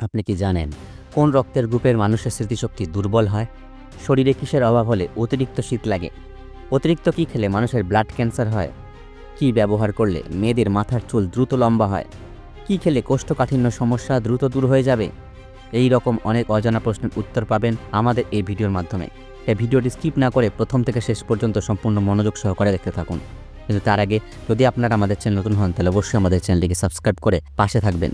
আপনি কি জানেন কোন রক্তের গ্রুপের মানুষের স্মৃতিশক্তি দুর্বল হয়? শরীরে কিসের অভাব হলে অতিরিক্ত শীত লাগে? অতিরিক্ত কি খেলে মানুষের ব্লাড ক্যান্সার হয়? কি ব্যবহার করলে মেয়েদের মাথার চুল দ্রুত লম্বা হয়? কি খেলে কোষ্ঠকাঠিন্য সমস্যা দ্রুত দূর হয়ে যাবে? এই রকম অনেক অজানা প্রশ্নের উত্তর পাবেন আমাদের এই ভিডিওর মাধ্যমে। এই ভিডিওটি স্কিপ না করে প্রথম থেকে শেষ পর্যন্ত সম্পূর্ণ মনোযোগ সহকারে দেখতে থাকুন। কিন্তু তার আগে যদি আপনারা আমাদের চ্যানেল নতুন হন তাহলে অবশ্যই আমাদের চ্যানেলটিকে সাবস্ক্রাইব করে পাশে থাকবেন।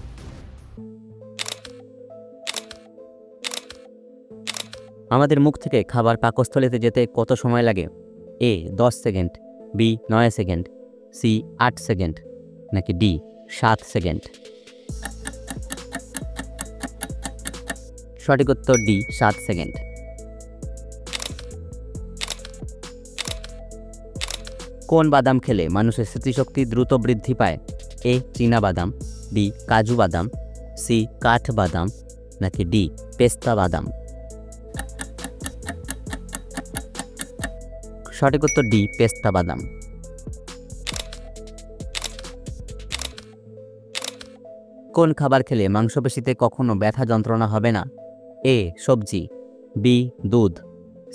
আমাদের মুখ থেকে খাবার পাকস্থলীতে যেতে কত সময় লাগে? A 10 second, B 9 second, C 8 second, নাকি ডি 7 সেকেন্ড? সঠিক উত্তর ডি 7 সেকেন্ড। কোন বাদাম খেলে মানুষের স্মৃতিশক্তি দ্রুত বৃদ্ধি পায়? এ চীনা বাদাম, বি কাজু বাদাম, সি কাঠ বাদাম, নাকি ডি পেস্তা বাদাম? সঠিক উত্তর ডি পেস্তা বাদাম। কোন খাবার খেলে মাংসপেশিতে কখনো ব্যথা যন্ত্রণা হবে না? এ সবজি, বি দুধ,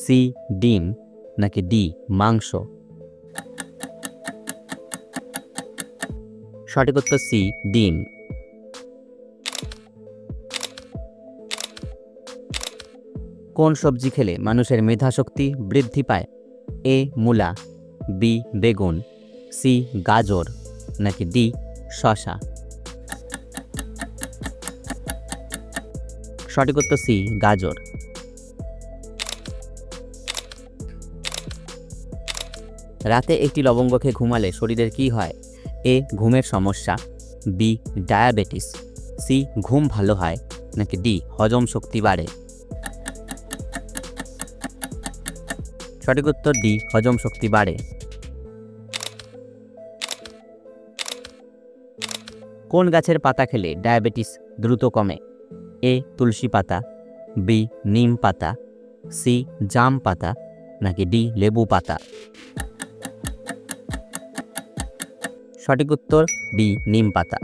সি ডিম, নাকি ডি মাংস? সঠিক উত্তর সি ডিম। কোন সবজি খেলে মানুষের মেধাশক্তি বৃদ্ধি পায়? এ মূলা, বি বেগুন, সি গাজর, নাকি ডি শসা? সঠিক উত্তর সি গাজর। রাতে একটি লবঙ্গ খেয়ে ঘুমালে শরীরের কি হয়? এ ঘুমের সমস্যা, বি ডায়াবেটিস, সি ঘুম ভালো হয়, নাকি ডি হজম শক্তি বাড়ে? সঠিক উত্তর ডি হজম শক্তি বাড়ে। কোন গাছের পাতা খেলে ডায়াবেটিস দ্রুত কমে? এ তুলসী পাতা, বি নিম পাতা, সি জাম পাতা, নাকি ডি লেবু পাতা? সঠিক উত্তর বি নিম পাতা।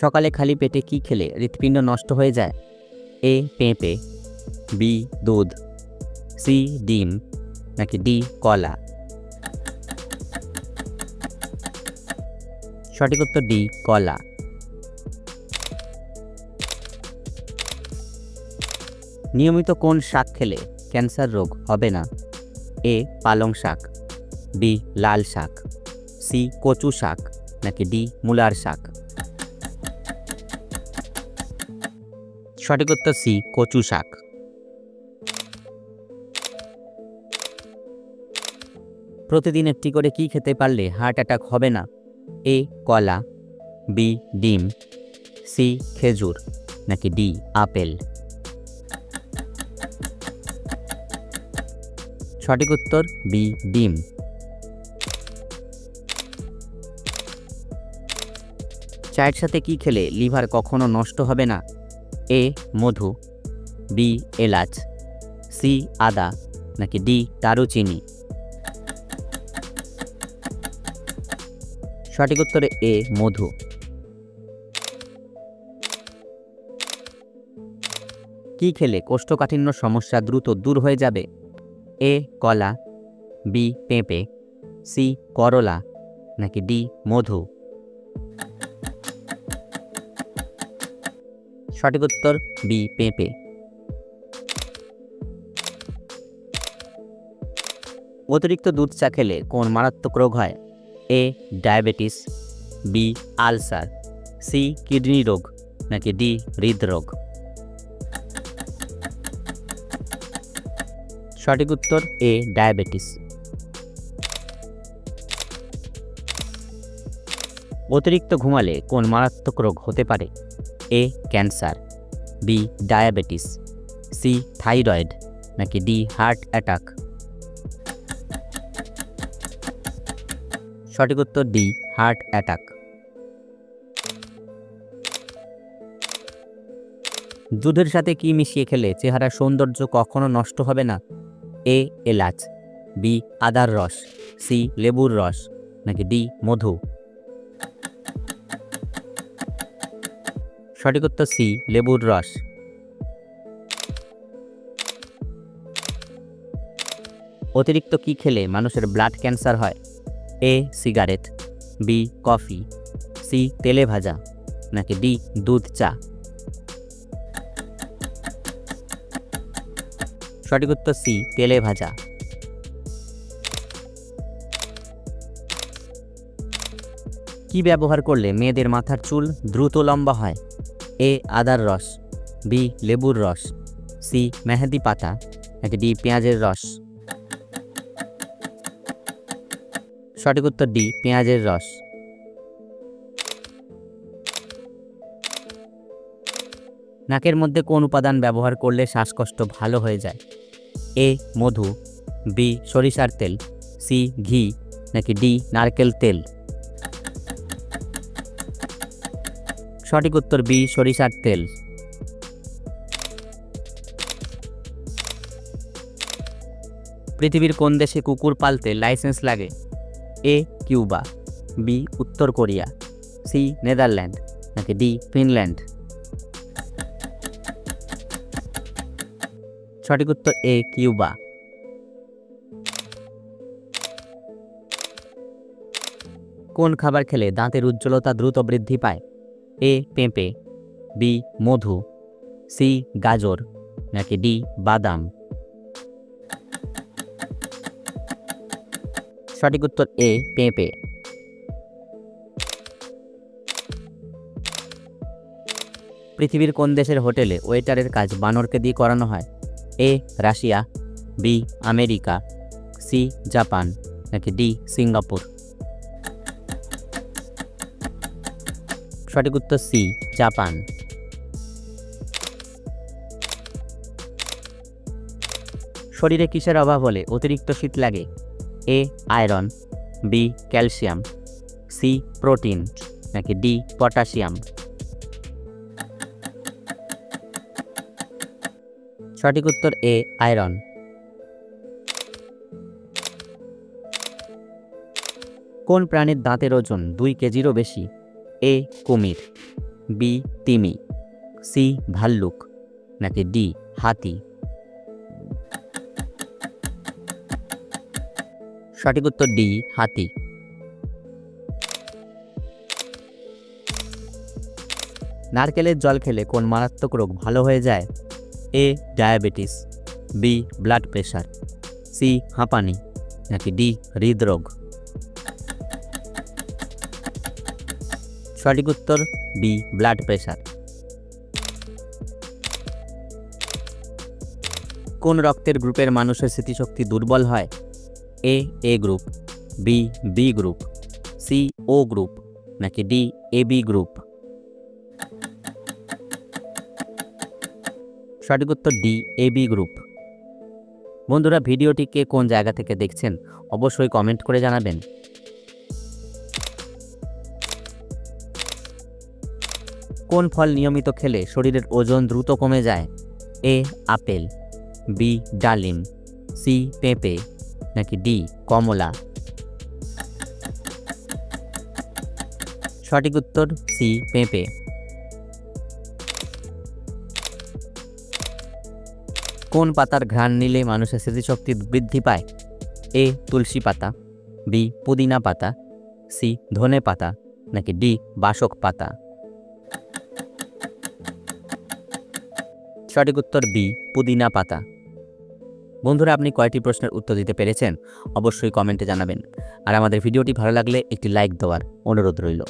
সকালে খালি পেটে কি খেলে হৃৎপিণ্ড নষ্ট হয়ে যায়? এ পেঁপে, বি দুধ, সি ডিম, নাকি ডি কলা? সঠিক উত্তর ডি কলা। নিয়মিত কোন শাক খেলে ক্যান্সার রোগ হবে না? এ পালং শাক, বি লাল শাক, সি কচু শাক, নাকি ডি মূলার শাক? সঠিক উত্তর সি কচু শাক। প্রতিদিন একটি করে কি খেতে পারলে হার্ট অ্যাটাক হবে না? এ কলা, বি ডিম, সি খেজুর, নাকি ডি আপেল? সঠিক উত্তর বি ডিম। চায়ের সাথে কি খেলে লিভার কখনো নষ্ট হবে না? এ মধু, বি এলাচ, সি আদা, নাকি ডি দারুচিনি? সঠিক উত্তরে এ মধু। কি খেলে কোষ্ঠকাঠিন্য সমস্যা দ্রুত দূর হয়ে যাবে? এ কলা, বি পেঁপে, সি করলা, নাকি ডি মধু? সঠিক উত্তর বি পেঁপে। অতিরিক্ত দুধ চা খেলে কোন মারাত্মক রোগ হয়? A diabetes, B ulcer, C kidney রোগ, নাকি ডি হৃদরোগ? সঠিক উত্তর এ ডায়াবেটিস। অতিরিক্ত ঘুমালে কোন মারাত্মক রোগ হতে পারে? A cancer, B diabetes, C thyroid, নাকি ডি হার্ট অ্যাটাক? সঠিক উত্তর ডি হার্ট অ্যাটাক। দুধের সাথে কি মিশিয়ে খেলে চেহারার সৌন্দর্য কখনো নষ্ট হবে না? এ এলাচ, বি আদার রস, সি লেবুর রস, নাকি ডি মধু? সঠিক উত্তর সি, লেবুর রস। অতিরিক্ত কি খেলে মানুষের ব্লাড ক্যান্সার হয়? এ সিগারেট, বি কফি, সি তেলে ভাজা, নাকি ডি দুধ চা? সঠিক উত্তর সি, তেলে ভাজা। কি ব্যবহার করলে মেয়েদের মাথার চুল দ্রুত লম্বা হয়? এ আদার রস, বি লেবুর রস, সি মেহেদি পাতা, নাকি ডি পেঁয়াজের রস? সঠিক উত্তর ডি পেঁয়াজের রস। নাকের মধ্যে কোন উপাদান ব্যবহার করলে শ্বাসকষ্ট ভালো হয়ে যায়? এ মধু, বি সরিষার তেল, সি ঘি, নাকি ডি নারকেল তেল? সঠিক উত্তর বি সরিষার তেল। পৃথিবীর কোন দেশে কুকুর পালতে লাইসেন্স লাগে? এ কিউবা, বি উত্তর কোরিয়া, সি নেদারল্যান্ড, নাকি ডি ফিনল্যান্ড? সঠিক উত্তর এ কিউবা। কোন খাবার খেলে দাঁতের উজ্জ্বলতা দ্রুত বৃদ্ধি পায়? এ পেঁপে, বি মধু, সি গাজর, নাকি ডি বাদাম? সঠিক উত্তর এ পেঁপে। পৃথিবীর কোন দেশের হোটেলে ওয়েটারের কাজ বানরকে দিয়ে করানো হয়? A Russia, B America, C Japan, নাকি ডি সিঙ্গাপুর? সঠিক উত্তর সি জাপান। শরীরে কিসের অভাব হলে অতিরিক্ত শীত লাগে? A iron, B calcium, C protein, নাকি ডি পটাশিয়াম? সঠিক উত্তর এ আয়রন। কোন প্রাণীর দাঁতের ওজন 2 কেজিরও বেশি? এ কুমির, বি তিমি, সি ভাল্লুক, নাকি ডি হাতি? সঠিক উত্তর ডি হাতি। নারকেলের জল খেলে কোন মারাত্মক রোগ ভালো হয়ে যায়? A diabetes, B blood pressure, C হাঁপানি, নাকি ডি হৃদরোগ? সঠিক উত্তর বি ব্লাড প্রেশার। কোন রক্তের গ্রুপের মানুষের স্মৃতিশক্তি দুর্বল হয়? A group, B B group, C O group, নাকি ডি এবি গ্রুপ? সঠিক উত্তর ডি এবি গ্রুপ। বন্ধুরা, ভিডিওটিকে কোন জায়গা থেকে দেখছেন অবশ্যই কমেন্ট করে জানাবেন। কোন ফল নিয়মিত খেলে শরীরের ওজন দ্রুত কমে যায়? এ আপেল, বি ডালিম, সি পেঁপে, নাকি ডি কমলা? সঠিক উত্তর সি পেঁপে। কোন পাতার ঘ্রাণ নিলে মানুষের স্মৃতিশক্তি বৃদ্ধি পায়? এ তুলসী পাতা, বি পুদিনা পাতা, সি ধনে পাতা, নাকি ডি বাসক পাতা? সঠিক উত্তর বি পুদিনা পাতা। বন্ধুরা, আপনি কয়টি প্রশ্নের উত্তর দিতে পেরেছেন অবশ্যই কমেন্টে জানাবেন। আর আমাদের ভিডিওটি ভালো লাগলে একটি লাইক দেওয়ার অনুরোধ রইল।